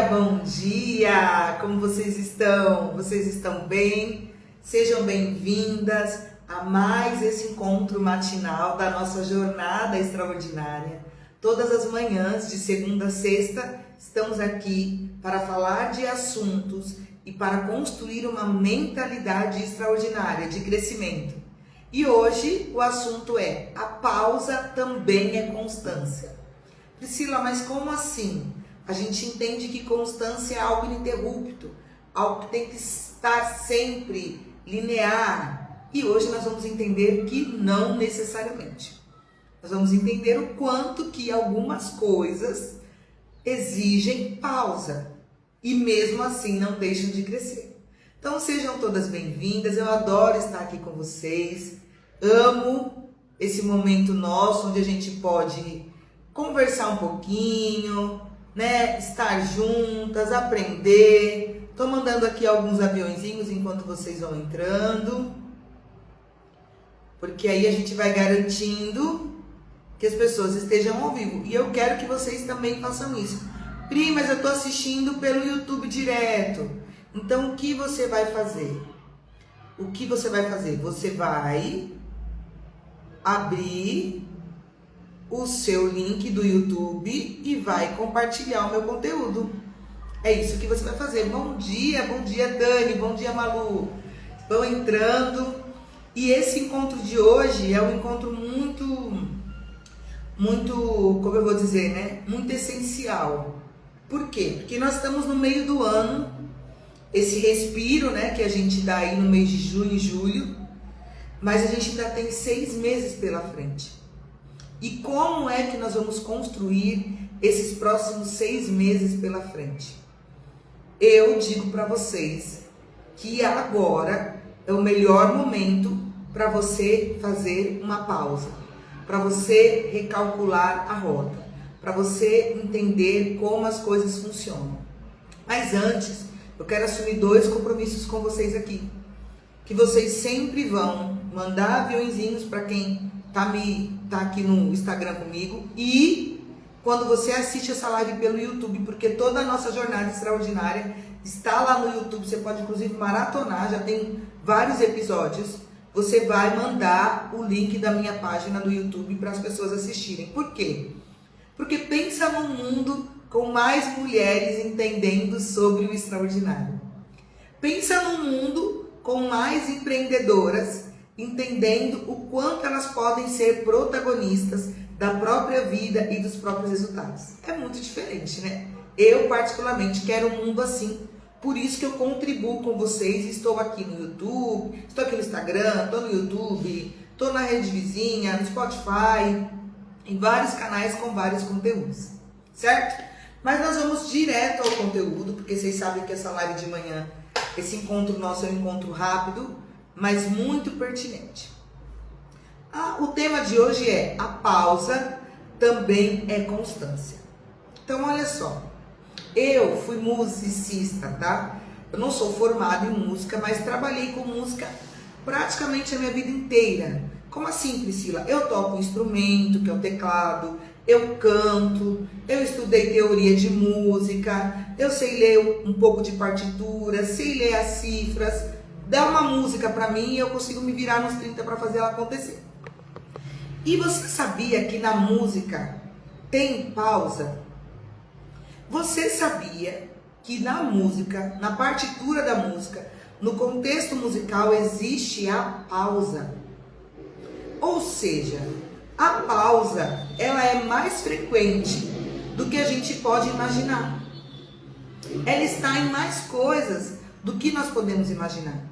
bom dia! Como vocês estão? Vocês estão bem? Sejam bem-vindas a mais esse encontro matinal da nossa jornada extraordinária. Todas as manhãs, de segunda a sexta, estamos aqui para falar de assuntos e para construir uma mentalidade extraordinária de crescimento. E hoje o assunto é: a pausa também é constância. Priscila, mas como assim? A gente entende que constância é algo ininterrupto, algo que tem que estar sempre linear. E hoje nós vamos entender que não necessariamente. Nós vamos entender o quanto que algumas coisas exigem pausa e mesmo assim não deixam de crescer. Então sejam todas bem-vindas, eu adoro estar aqui com vocês, amo esse momento nosso onde a gente pode conversar um pouquinho, né? Estar juntas, aprender. Tô mandando aqui alguns aviõezinhos enquanto vocês vão entrando, porque aí a gente vai garantindo que as pessoas estejam ao vivo. E eu quero que vocês também façam isso. Pri, mas eu tô assistindo pelo YouTube direto. Então o que você vai fazer? O que você vai fazer? Você vai abrir o seu link do YouTube e vai compartilhar o meu conteúdo. É isso que você vai fazer. Bom dia Dani, bom dia Malu. Vão entrando. E esse encontro de hoje é um encontro muito, como eu vou dizer, né? Muito essencial. Por quê? Porque nós estamos no meio do ano, esse respiro, né? Que a gente dá aí no mês de junho e julho, mas a gente ainda tem 6 meses pela frente. E como é que nós vamos construir esses próximos 6 meses pela frente? Eu digo para vocês que agora é o melhor momento para você fazer uma pausa, para você recalcular a rota, para você entender como as coisas funcionam. Mas antes, eu quero assumir 2 compromissos com vocês aqui. Que vocês sempre vão mandar aviõezinhos para quem tá aqui no Instagram comigo, e quando você assiste essa live pelo YouTube, porque toda a nossa jornada extraordinária está lá no YouTube, você pode inclusive maratonar, já tem vários episódios. Você vai mandar o link da minha página do YouTube para as pessoas assistirem. Por quê? Porque pensa num mundo com mais mulheres entendendo sobre o extraordinário. Pensa num mundo com mais empreendedoras entendendo o quanto elas podem ser protagonistas da própria vida e dos próprios resultados. É muito diferente, né? Eu, particularmente, quero um mundo assim. Por isso que eu contribuo com vocês. Estou aqui no YouTube, estou aqui no Instagram, estou no YouTube, estou na rede vizinha, no Spotify, em vários canais com vários conteúdos, certo? Mas nós vamos direto ao conteúdo, porque vocês sabem que essa live de manhã, esse encontro nosso é um encontro rápido, mas muito pertinente. O tema de hoje é: a pausa também é constância. Então olha só, eu fui musicista, tá? Eu não sou formada em música, mas trabalhei com música praticamente a minha vida inteira. Como assim, Priscila? Eu toco um instrumento, que é o teclado, eu canto, eu estudei teoria de música, eu sei ler um pouco de partitura, sei ler as cifras. Dá uma música para mim e eu consigo me virar nos 30 para fazer ela acontecer. E você sabia que na música tem pausa? Você sabia que na música, na partitura da música, no contexto musical existe a pausa? Ou seja, a pausa, ela é mais frequente do que a gente pode imaginar. Ela está em mais coisas do que nós podemos imaginar.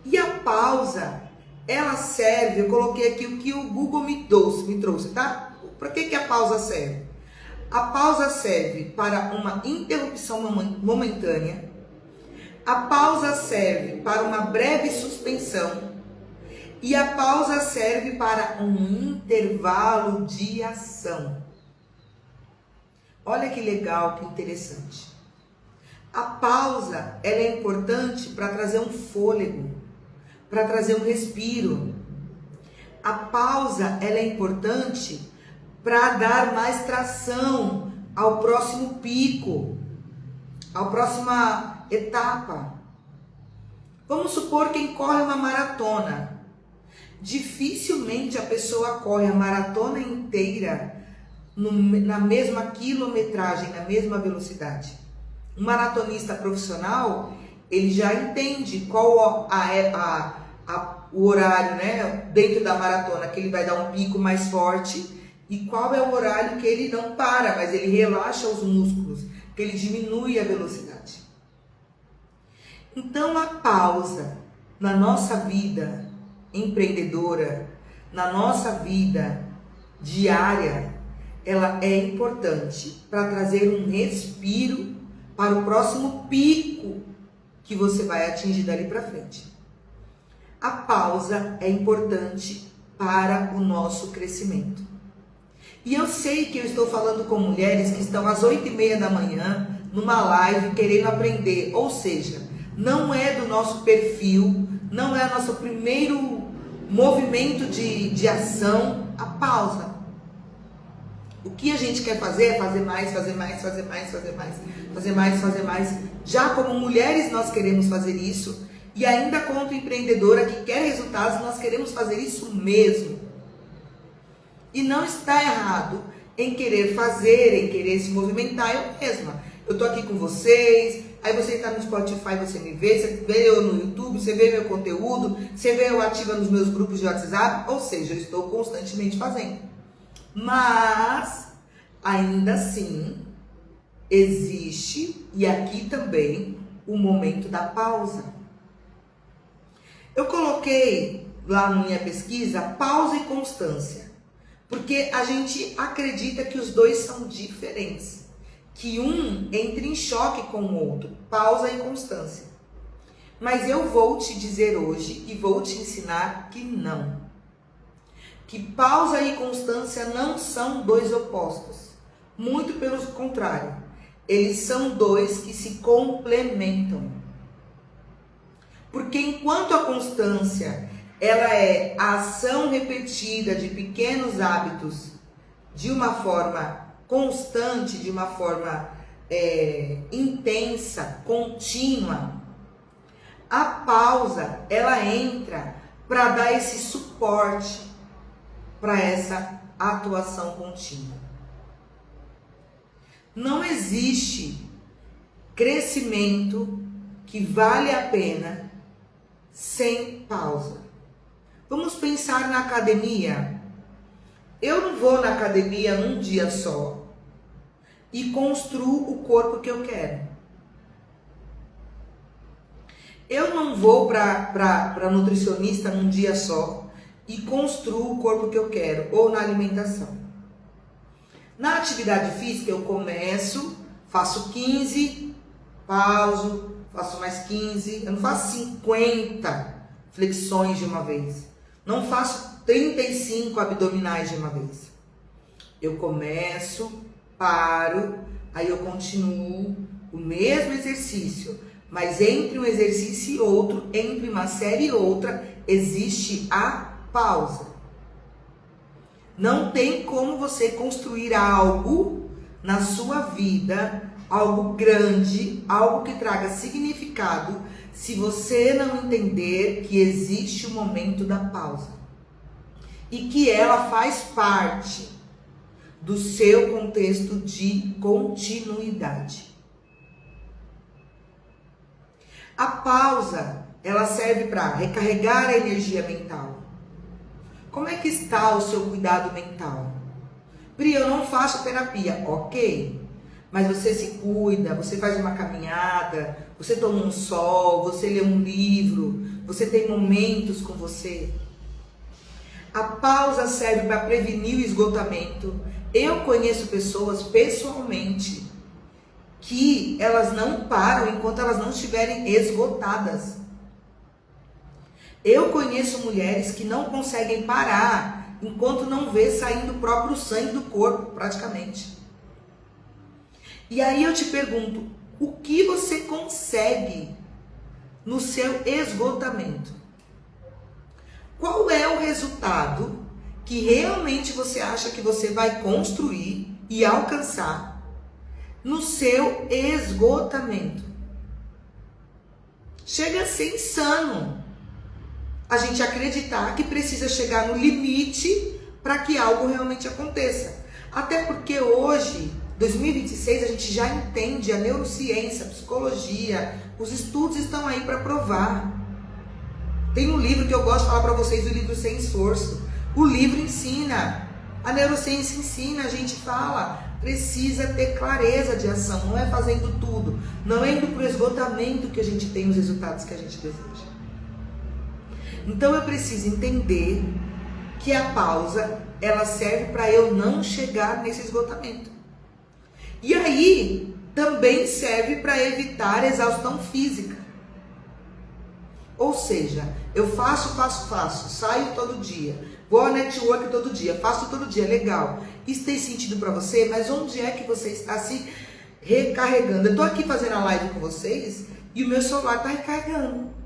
E a pausa, ela serve, eu coloquei aqui o que o Google me trouxe, tá? Para que a pausa serve? A pausa serve para uma interrupção momentânea. A pausa serve para uma breve suspensão. E a pausa serve para um intervalo de ação. Olha que legal, que interessante. A pausa, ela é importante para trazer um fôlego, para trazer um respiro. A pausa, ela é importante para dar mais tração ao próximo pico. a próxima etapa. Vamos supor quem corre uma maratona. Dificilmente a pessoa corre a maratona inteira na mesma quilometragem, na mesma velocidade. Um maratonista profissional, ele já entende qual o horário, né, dentro da maratona, que ele vai dar um pico mais forte, e qual é o horário que ele não para, mas ele relaxa os músculos, que ele diminui a velocidade. Então a pausa na nossa vida empreendedora, na nossa vida diária, ela é importante para trazer um respiro para o próximo pico que você vai atingir dali para frente. A pausa é importante para o nosso crescimento. E eu sei que eu estou falando com mulheres que estão às 8h30 da manhã, numa live, querendo aprender. Ou seja, não é do nosso perfil, não é o nosso primeiro movimento de ação, a pausa. O que a gente quer fazer é fazer mais, fazer mais, fazer mais, fazer mais, fazer mais, fazer mais. Já como mulheres nós queremos fazer isso, e ainda como empreendedora que quer resultados, nós queremos fazer isso mesmo. E não está errado em querer fazer, em querer se movimentar eu mesma. Eu tô aqui com vocês, aí você está no Spotify, você me vê, você vê eu no YouTube, você vê meu conteúdo, você vê eu ativa nos meus grupos de WhatsApp, ou seja, eu estou constantemente fazendo. Mas, ainda assim, existe, e aqui também, o momento da pausa. Eu coloquei lá na minha pesquisa, pausa e constância. Porque a gente acredita que os dois são diferentes. Que um entra em choque com o outro. Pausa e constância. Mas eu vou te dizer hoje e vou te ensinar que não. Que pausa e constância não são dois opostos. Muito pelo contrário. Eles são dois que se complementam. Porque enquanto a constância ela é a ação repetida de pequenos hábitos de uma forma constante, de uma forma intensa, contínua, a pausa ela entra para dar esse suporte para essa atuação contínua. Não existe crescimento que vale a pena sem pausa. Vamos pensar na academia. Eu não vou na academia num dia só e construo o corpo que eu quero. Eu não vou para nutricionista num dia só e construo o corpo que eu quero, ou na alimentação. Na atividade física eu começo, faço 15, pauso, faço mais 15, eu não faço 50 flexões de uma vez. Não faço 35 abdominais de uma vez. Eu começo, paro, aí eu continuo o mesmo exercício. Mas entre um exercício e outro, entre uma série e outra, existe a pausa. Não tem como você construir algo na sua vida, algo grande, algo que traga significado, se você não entender que existe o momento da pausa e que ela faz parte do seu contexto de continuidade. A pausa, ela serve para recarregar a energia mental. Como é que está o seu cuidado mental? Pri, eu não faço terapia, ok? Mas você se cuida, você faz uma caminhada, você toma um sol, você lê um livro, você tem momentos com você. A pausa serve para prevenir o esgotamento. Eu conheço pessoas pessoalmente que elas não param enquanto elas não estiverem esgotadas. Eu conheço mulheres que não conseguem parar enquanto não vê saindo o próprio sangue do corpo, praticamente. E aí eu te pergunto, o que você consegue no seu esgotamento? Qual é o resultado que realmente você acha que você vai construir e alcançar no seu esgotamento. Chega a ser insano a gente acreditar que precisa chegar no limite para que algo realmente aconteça. Até porque hoje, 2026, a gente já entende a neurociência, a psicologia, os estudos estão aí para provar. Tem um livro que eu gosto de falar para vocês, o livro Sem Esforço. O livro ensina, a neurociência ensina, a gente fala, precisa ter clareza de ação, não é fazendo tudo, não é indo para o esgotamento que a gente tem os resultados que a gente deseja. Então eu preciso entender que a pausa, ela serve para eu não chegar nesse esgotamento. E aí, também serve para evitar exaustão física. Ou seja, eu faço, saio todo dia, vou ao network todo dia, faço todo dia, legal. Isso tem sentido para você, mas onde é que você está se recarregando? Eu estou aqui fazendo a live com vocês e o meu celular está recarregando.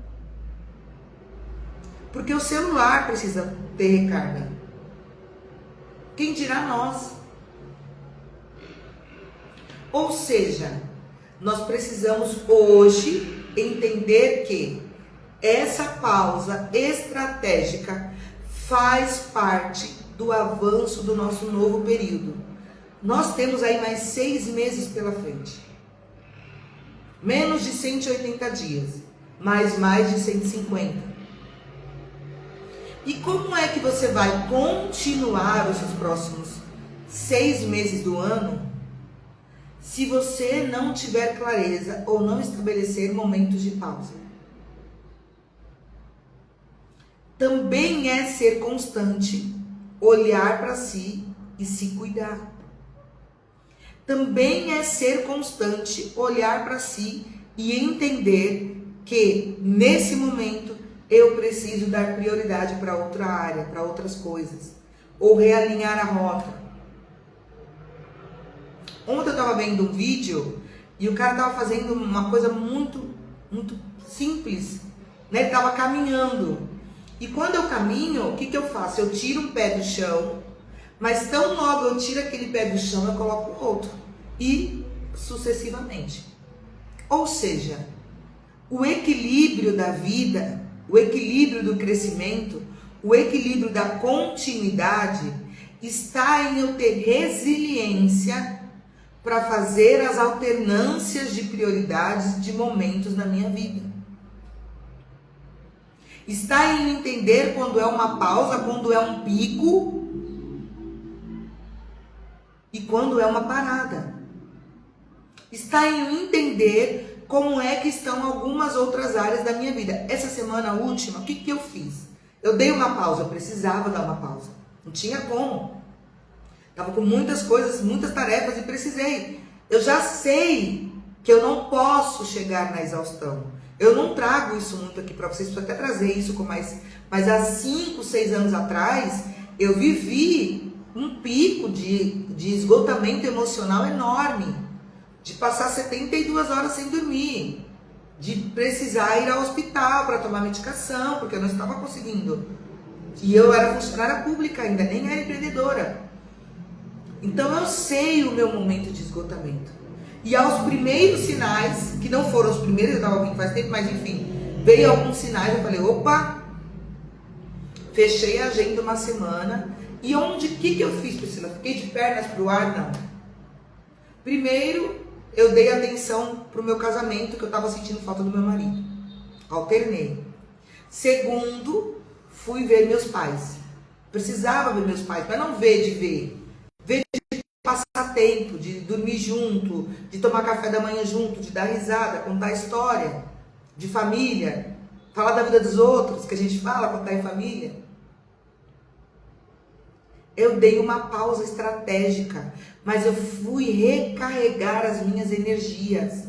Porque o celular precisa ter recarga. Quem dirá nós? Ou seja, nós precisamos hoje entender que essa pausa estratégica faz parte do avanço do nosso novo período. Nós temos aí mais 6 meses pela frente. Menos de 180 dias, mais de 150. E como é que você vai continuar os seus próximos 6 meses do ano se você não tiver clareza ou não estabelecer momentos de pausa? Também é ser constante, olhar para si e se cuidar. Também é ser constante, olhar para si e entender que nesse momento eu preciso dar prioridade para outra área, para outras coisas, ou realinhar a rota. Ontem eu estava vendo um vídeo e o cara estava fazendo uma coisa muito simples, né? Ele estava caminhando. E quando eu caminho, o que eu faço? Eu tiro um pé do chão, mas tão logo eu tiro aquele pé do chão, eu coloco outro. E sucessivamente. Ou seja, o equilíbrio da vida, o equilíbrio do crescimento, o equilíbrio da continuidade está em eu ter resiliência para fazer as alternâncias de prioridades de momentos na minha vida. Está em entender quando é uma pausa, quando é um pico e quando é uma parada. Está em entender como é que estão algumas outras áreas da minha vida. Essa semana última, o que eu fiz? Eu dei uma pausa, eu precisava dar uma pausa. Não tinha como. Estava com muitas coisas, muitas tarefas e precisei. Eu já sei que eu não posso chegar na exaustão. Eu não trago isso muito aqui para vocês, preciso até trazer isso com mais... Mas há 5, 6 anos atrás, eu vivi um pico de esgotamento emocional enorme. De passar 72 horas sem dormir. De precisar ir ao hospital para tomar medicação, porque eu não estava conseguindo. E eu era funcionária pública ainda, nem era empreendedora. Então eu sei o meu momento de esgotamento. E aos primeiros sinais, que não foram os primeiros, eu estava ouvindo faz tempo, mas enfim, veio alguns sinais, eu falei, opa, fechei a agenda uma semana. E o que eu fiz, Priscila? Fiquei de pernas pro ar? Não. Primeiro, eu dei atenção pro meu casamento, que eu estava sentindo falta do meu marido. Alternei. Segundo, fui ver meus pais. Precisava ver meus pais, mas não ver de ver. Ver de passar tempo, de dormir junto, de tomar café da manhã junto, de dar risada, contar história, de família, falar da vida dos outros, que a gente fala quando está em família. Eu dei uma pausa estratégica, mas eu fui recarregar as minhas energias.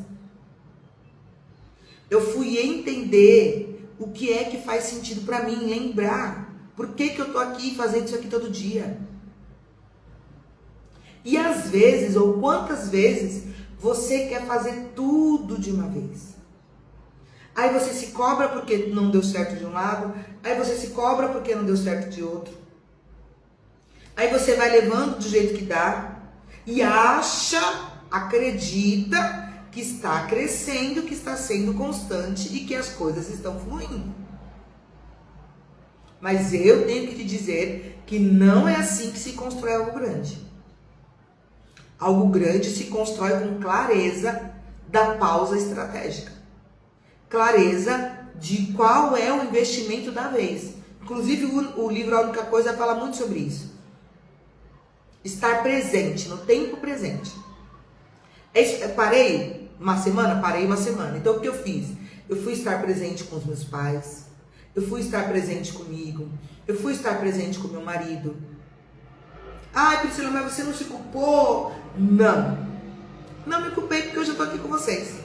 Eu fui entender o que é que faz sentido para mim, lembrar por que eu tô aqui fazendo isso aqui todo dia. E às vezes, ou quantas vezes, você quer fazer tudo de uma vez. Aí você se cobra porque não deu certo de um lado, aí você se cobra porque não deu certo de outro. Aí você vai levando do jeito que dá e acha acredita que está crescendo, que está sendo constante e que as coisas estão fluindo. Mas eu tenho que te dizer que não é assim que se constrói algo grande. Algo grande se constrói com clareza da pausa estratégica. Clareza de qual é o investimento da vez. Inclusive o livro A Única Coisa fala muito sobre isso. Estar presente, no tempo presente. Parei uma semana. Então o que eu fiz? Eu fui estar presente com os meus pais. Eu fui estar presente comigo. Eu fui estar presente com meu marido. Ai, Priscila, mas você não se culpou? Não. Não me culpei porque hoje eu estou aqui com vocês.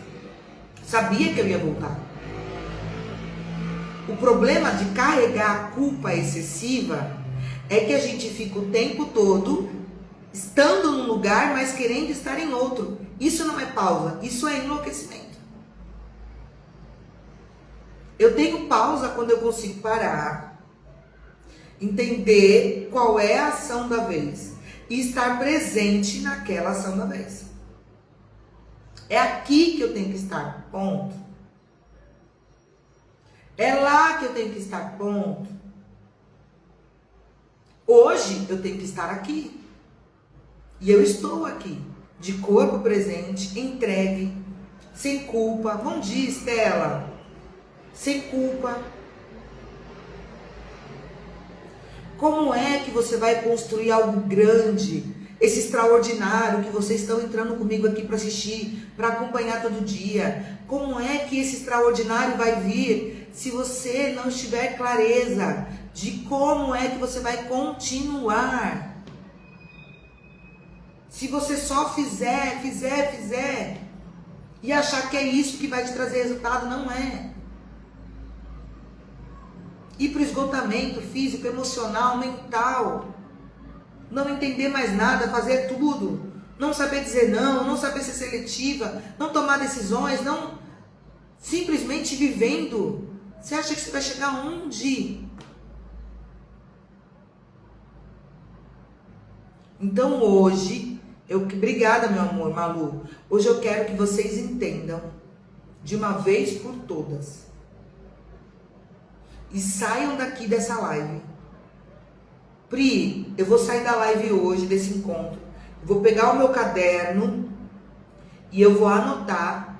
Sabia que eu ia voltar. O problema de carregar a culpa excessiva é que a gente fica o tempo todo estando num lugar, mas querendo estar em outro. Isso não é pausa, isso é enlouquecimento. Eu tenho pausa quando eu consigo parar, entender qual é a ação da vez e estar presente naquela ação da vez. É aqui que eu tenho que estar, ponto. É lá que eu tenho que estar, ponto. Hoje eu tenho que estar aqui. E eu estou aqui, de corpo presente, entregue, sem culpa. Bom dia, Estela. Sem culpa. Como é que você vai construir algo grande, esse extraordinário que vocês estão entrando comigo aqui para assistir, para acompanhar todo dia? Como é que esse extraordinário vai vir se você não tiver clareza de como é que você vai continuar? Se você só fizer e achar que é isso que vai te trazer resultado, não é. Ir para o esgotamento físico, emocional, mental. Não entender mais nada, fazer tudo. Não saber dizer não saber ser seletiva, não tomar decisões, não simplesmente vivendo. Você acha que você vai chegar onde? Então hoje, obrigada, meu amor, Malu. Hoje eu quero que vocês entendam de uma vez por todas. E saiam daqui dessa live. Pri, eu vou sair da live hoje, desse encontro. Vou pegar o meu caderno e eu vou anotar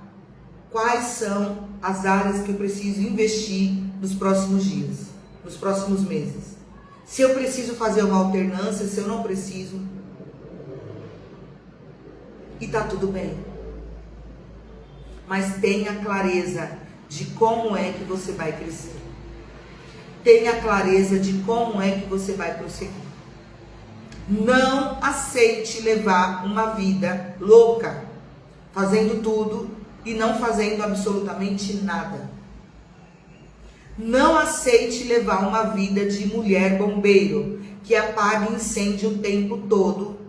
quais são as áreas que eu preciso investir nos próximos dias, nos próximos meses. Se eu preciso fazer uma alternância, se eu não preciso. E tá tudo bem. Mas tenha clareza de como é que você vai crescer. Tenha clareza de como é que você vai prosseguir. Não aceite levar uma vida louca, fazendo tudo e não fazendo absolutamente nada. Não aceite levar uma vida de mulher bombeiro, que apaga incêndio o tempo todo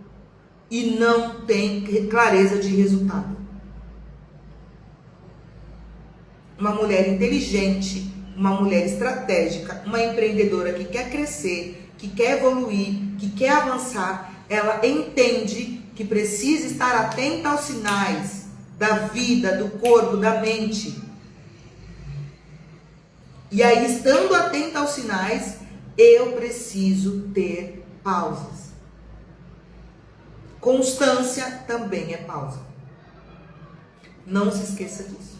e não tem clareza de resultado. Uma mulher inteligente, uma mulher estratégica, uma empreendedora que quer crescer, que quer evoluir, que quer avançar, ela entende que precisa estar atenta aos sinais da vida, do corpo, da mente. E aí, estando atenta aos sinais, eu preciso ter pausas. Constância também é pausa. Não se esqueça disso.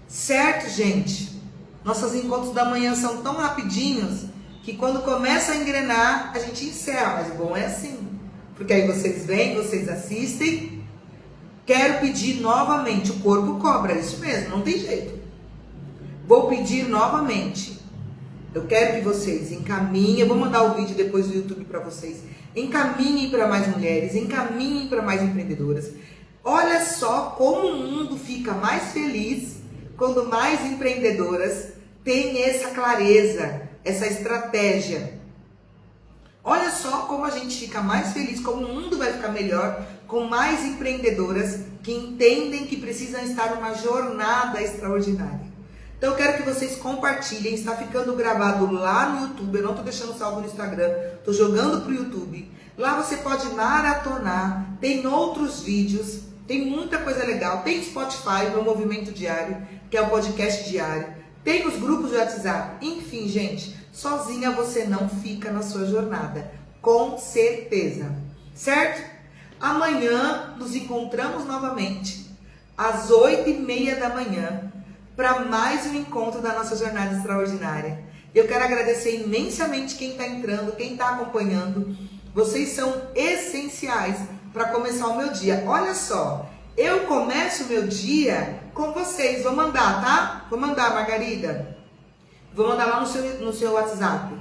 Certo, gente? Nossos encontros da manhã são tão rapidinhos que quando começa a engrenar, a gente encerra. Mas bom é assim. Porque aí vocês vêm, vocês assistem. Quero pedir novamente. O corpo cobra, é isso mesmo, não tem jeito. Vou pedir novamente. Eu quero que vocês encaminhem. Eu vou mandar o vídeo depois do YouTube para vocês. Encaminhem para mais mulheres, encaminhem para mais empreendedoras. Olha só como o mundo fica mais feliz quando mais empreendedoras têm essa clareza, essa estratégia. Olha só como a gente fica mais feliz, como o mundo vai ficar melhor com mais empreendedoras que entendem que precisam estar numa jornada extraordinária. Então, Então eu quero que vocês compartilhem, está ficando gravado lá no YouTube, eu não estou deixando salvo no Instagram, estou jogando para o YouTube. Lá você pode maratonar, tem outros vídeos, tem muita coisa legal, tem Spotify, meu Movimento Diário, que é o podcast diário, tem os grupos de WhatsApp, enfim, gente, sozinha você não fica na sua jornada, com certeza, certo? Amanhã nos encontramos novamente, às 8h30 da manhã, para mais um encontro da nossa jornada extraordinária. Eu quero agradecer imensamente quem está entrando, quem está acompanhando. Vocês são essenciais para começar o meu dia. Olha só, eu começo o meu dia com vocês. Vou mandar, tá? Vou mandar, Margarida. Vou mandar lá no seu WhatsApp.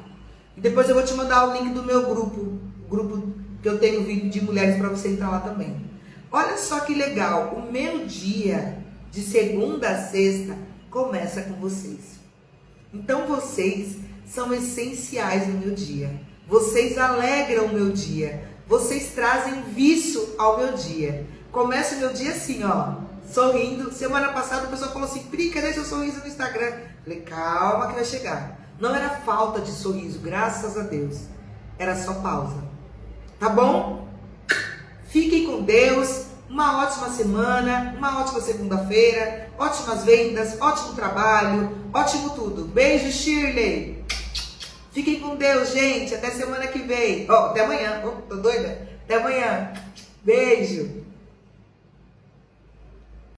E depois eu vou te mandar o link do meu grupo que eu tenho vídeo de mulheres para você entrar lá também. Olha só que legal, o meu dia de segunda a sexta começa com vocês. Então vocês são essenciais no meu dia. Vocês alegram o meu dia. Vocês trazem vício ao meu dia. Começa o meu dia assim, ó, sorrindo. Semana passada a pessoa falou assim, Pri, cadê seu sorriso no Instagram? Falei, calma que vai chegar. Não era falta de sorriso, graças a Deus. Era só pausa. Tá bom? Fiquem com Deus. Uma ótima semana, uma ótima segunda-feira, ótimas vendas, ótimo trabalho, ótimo tudo. Beijo, Shirley. Fiquem com Deus, gente. Até semana que vem. Até amanhã. Tô doida? Até amanhã. Beijo.